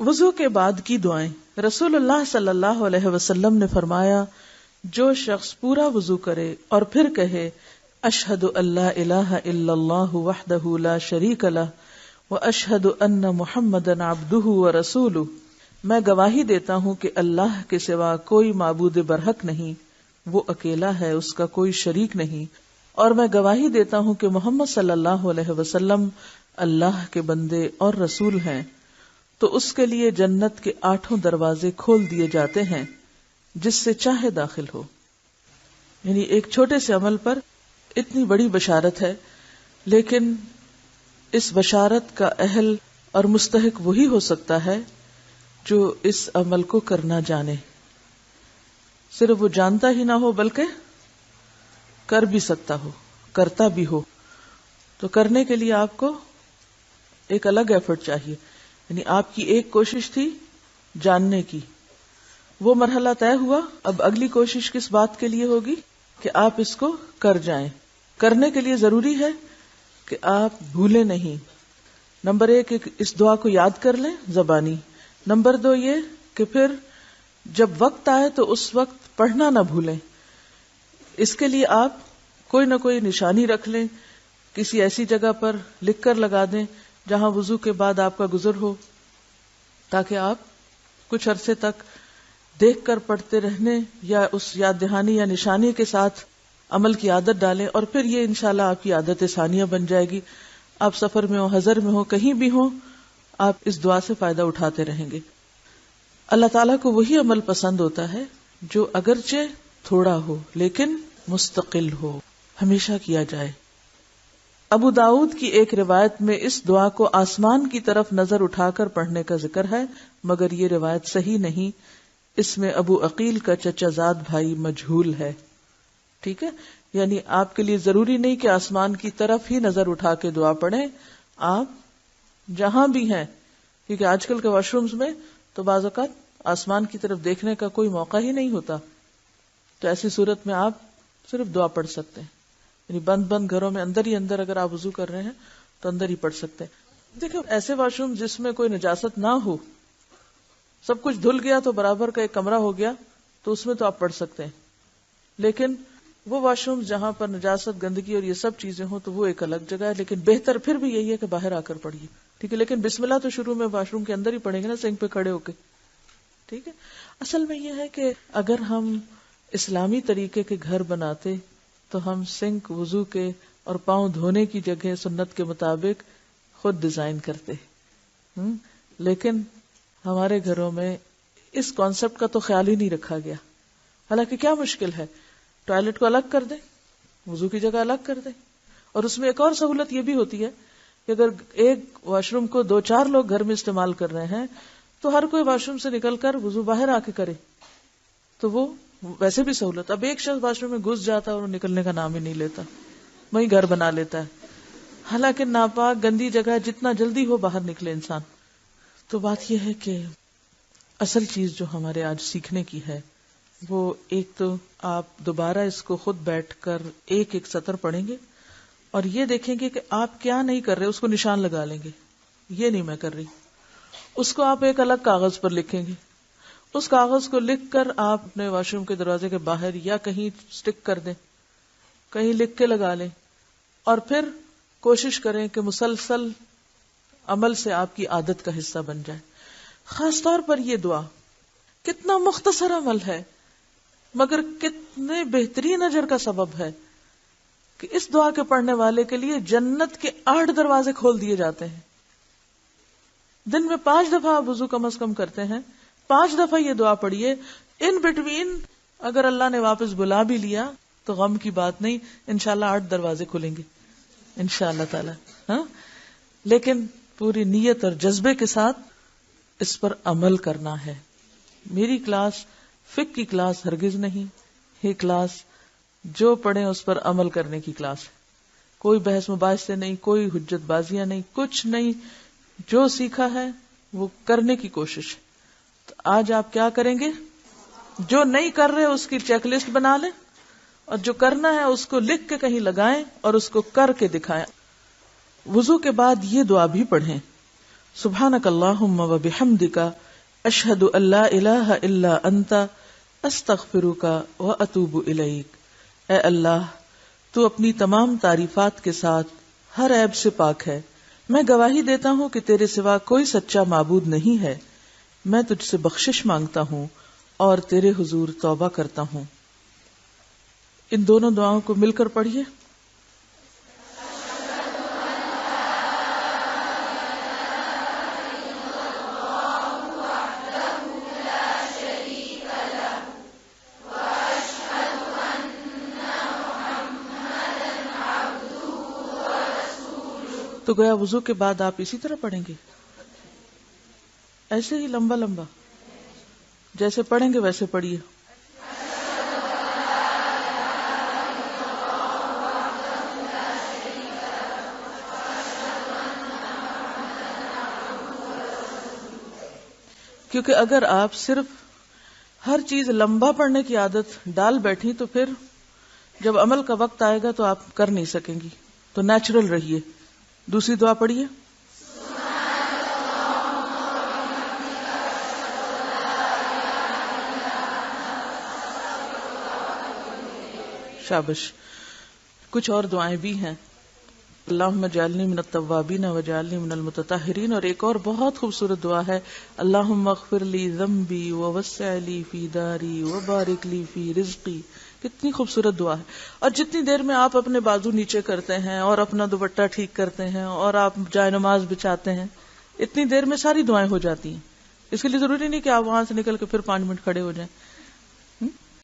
وضو کے بعد کی دعائیں. رسول اللہ صلی اللہ علیہ وسلم نے فرمایا جو شخص پورا وضو کرے اور پھر کہے اشہد ان لا الہ الا اللہ وحدہ لا شریک لہ واشہد ان محمدا عبدہ ورسولہ، میں گواہی دیتا ہوں کہ اللہ کے سوا کوئی معبود برحق نہیں، وہ اکیلا ہے، اس کا کوئی شریک نہیں، اور میں گواہی دیتا ہوں کہ محمد صلی اللہ علیہ وسلم اللہ کے بندے اور رسول ہیں، تو اس کے لیے جنت کے 8 دروازے کھول دیے جاتے ہیں جس سے چاہے داخل ہو. یعنی ایک چھوٹے سے عمل پر اتنی بڑی بشارت ہے، لیکن اس بشارت کا اہل اور مستحق وہی ہو سکتا ہے جو اس عمل کو کرنا جانے. صرف وہ جانتا ہی نہ ہو بلکہ کر بھی سکتا ہو، کرتا بھی ہو. تو کرنے کے لیے آپ کو ایک الگ ایفرٹ چاہیے. یعنی آپ کی ایک کوشش تھی جاننے کی، وہ مرحلہ طے ہوا، اب اگلی کوشش کس بات کے لیے ہوگی کہ آپ اس کو کر جائیں. کرنے کے لیے ضروری ہے کہ آپ بھولیں نہیں. نمبر 1 اس دعا کو یاد کر لیں زبانی. نمبر 2 یہ کہ پھر جب وقت آئے تو اس وقت پڑھنا نہ بھولیں. اس کے لیے آپ کوئی نہ کوئی نشانی رکھ لیں، کسی ایسی جگہ پر لکھ کر لگا دیں جہاں وضو کے بعد آپ کا گزر ہو، تاکہ آپ کچھ عرصے تک دیکھ کر پڑھتے رہنے یا اس یاد دہانی یا نشانی کے ساتھ عمل کی عادت ڈالیں، اور پھر یہ انشاءاللہ آپ کی عادت ثانیہ بن جائے گی. آپ سفر میں ہو، حضر میں ہو، کہیں بھی ہو، آپ اس دعا سے فائدہ اٹھاتے رہیں گے. اللہ تعالیٰ کو وہی عمل پسند ہوتا ہے جو اگرچہ تھوڑا ہو لیکن مستقل ہو، ہمیشہ کیا جائے. ابو داؤد کی ایک روایت میں اس دعا کو آسمان کی طرف نظر اٹھا کر پڑھنے کا ذکر ہے، مگر یہ روایت صحیح نہیں. اس میں ابو عقیل کا چچا زاد بھائی مجہول ہے. ٹھیک ہے، یعنی آپ کے لیے ضروری نہیں کہ آسمان کی طرف ہی نظر اٹھا کے دعا پڑھیں، آپ جہاں بھی ہیں، کیونکہ آج کل کے واش رومز میں تو بعض اوقات آسمان کی طرف دیکھنے کا کوئی موقع ہی نہیں ہوتا. تو ایسی صورت میں آپ صرف دعا پڑھ سکتے ہیں. یعنی بند گھروں میں اندر ہی اندر اگر آپ وضو کر رہے ہیں تو اندر ہی پڑھ سکتے ہیں. دیکھیں ایسے واش روم جس میں کوئی نجاست نہ ہو، سب کچھ دھل گیا تو برابر کا ایک کمرہ ہو گیا، تو اس میں تو آپ پڑھ سکتے ہیں. لیکن وہ واش روم جہاں پر نجاست، گندگی اور یہ سب چیزیں ہوں تو وہ ایک الگ جگہ ہے. لیکن بہتر پھر بھی یہی ہے کہ باہر آ کر پڑھیے. ٹھیک ہے، لیکن بسم اللہ تو شروع میں واش روم کے اندر ہی پڑھیں گے نا، سنک پہ کھڑے ہو کے. ٹھیک ہے. اصل میں یہ ہے کہ اگر ہم اسلامی طریقے کے گھر بناتے تو ہم سنک وضو کے اور پاؤں دھونے کی جگہ سنت کے مطابق خود ڈیزائن کرتے. لیکن ہمارے گھروں میں اس کانسیپٹ کا تو خیال ہی نہیں رکھا گیا. حالانکہ کیا مشکل ہے، ٹوائلٹ کو الگ کر دیں، وضو کی جگہ الگ کر دیں. اور اس میں ایک اور سہولت یہ بھی ہوتی ہے کہ اگر ایک واش روم کو 2-4 لوگ گھر میں استعمال کر رہے ہیں تو ہر کوئی واش روم سے نکل کر وضو باہر آ کے کرے، تو وہ ویسے بھی سہولت. اب ایک شخص واش روم میں گھس جاتا ہے اور نکلنے کا نام ہی نہیں لیتا، وہیں گھر بنا لیتا ہے. حالانکہ ناپاک گندی جگہ جتنا جلدی ہو باہر نکلے انسان. تو بات یہ ہے کہ اصل چیز جو ہمارے آج سیکھنے کی ہے وہ ایک تو آپ دوبارہ اس کو خود بیٹھ کر ایک سطر پڑھیں گے اور یہ دیکھیں گے کہ آپ کیا نہیں کر رہے، اس کو نشان لگا لیں گے. یہ نہیں میں کر رہی، اس کو آپ ایک الگ کاغذ پر لکھیں گے. اس کاغذ کو لکھ کر آپ اپنے واش روم کے دروازے کے باہر یا کہیں سٹک کر دیں، کہیں لکھ کے لگا لیں، اور پھر کوشش کریں کہ مسلسل عمل سے آپ کی عادت کا حصہ بن جائے. خاص طور پر یہ دعا کتنا مختصر عمل ہے مگر کتنے بہترین اجر کا سبب ہے کہ اس دعا کے پڑھنے والے کے لیے جنت کے 8 دروازے کھول دیے جاتے ہیں. دن میں 5 دفعہ آپ وضو کم از کم کرتے ہیں، 5 دفعہ یہ دعا پڑھیے. ان بٹوین اگر اللہ نے واپس بلا بھی لیا تو غم کی بات نہیں، انشاءاللہ 8 دروازے کھلیں گے انشاءاللہ تعالی. ہاں، لیکن پوری نیت اور جذبے کے ساتھ اس پر عمل کرنا ہے. میری کلاس فقہ کی کلاس ہرگز نہیں، یہ کلاس جو پڑھیں اس پر عمل کرنے کی کلاس ہے. کوئی بحث مباحثے نہیں، کوئی حجت بازیاں نہیں، کچھ نہیں. جو سیکھا ہے وہ کرنے کی کوشش. تو آج آپ کیا کریں گے؟ جو نہیں کر رہے اس کی چیک لسٹ بنا لیں، اور جو کرنا ہے اس کو لکھ کے کہیں لگائیں اور اس کو کر کے دکھائیں. وضو کے بعد یہ دعا بھی پڑھیں، سبحانک اللہم و بحمدک اشہد ان لا الہ الا انت استغفرک و اتوب الیک۔ اے اللہ، تو اپنی تمام تعریفات کے ساتھ ہر عیب سے پاک ہے، میں گواہی دیتا ہوں کہ تیرے سوا کوئی سچا معبود نہیں ہے، میں تجھ سے بخشش مانگتا ہوں اور تیرے حضور توبہ کرتا ہوں۔ ان دونوں دعاؤں کو مل کر پڑھیے۔ تو گویا وضو کے بعد آپ اسی طرح پڑھیں گے، ایسے ہی لمبا لمبا، جیسے پڑھیں گے ویسے پڑھیے۔ کیونکہ اگر آپ صرف ہر چیز لمبا پڑھنے کی عادت ڈال بیٹھی تو پھر جب عمل کا وقت آئے گا تو آپ کر نہیں سکیں گی، تو نیچرل رہیے۔ دوسری دعا پڑھیے۔ شابش۔ کچھ اور دعائیں بھی ہیں، اللہم اجعلنی من التوابین واجعلنی من المتطہرین، اور ایک اور بہت خوبصورت دعا ہے، اللہم اغفر لی ذنبی ووسع لی فی داری وبارک لی فی رزقی۔ کتنی خوبصورت دعا ہے۔ اور جتنی دیر میں آپ اپنے بازو نیچے کرتے ہیں اور اپنا دوپٹہ ٹھیک کرتے ہیں اور آپ جائے نماز بچھاتے ہیں، اتنی دیر میں ساری دعائیں ہو جاتی ہیں۔ اس کے لیے ضروری نہیں کہ آپ وہاں سے نکل کے پھر 5 منٹ کھڑے ہو جائیں۔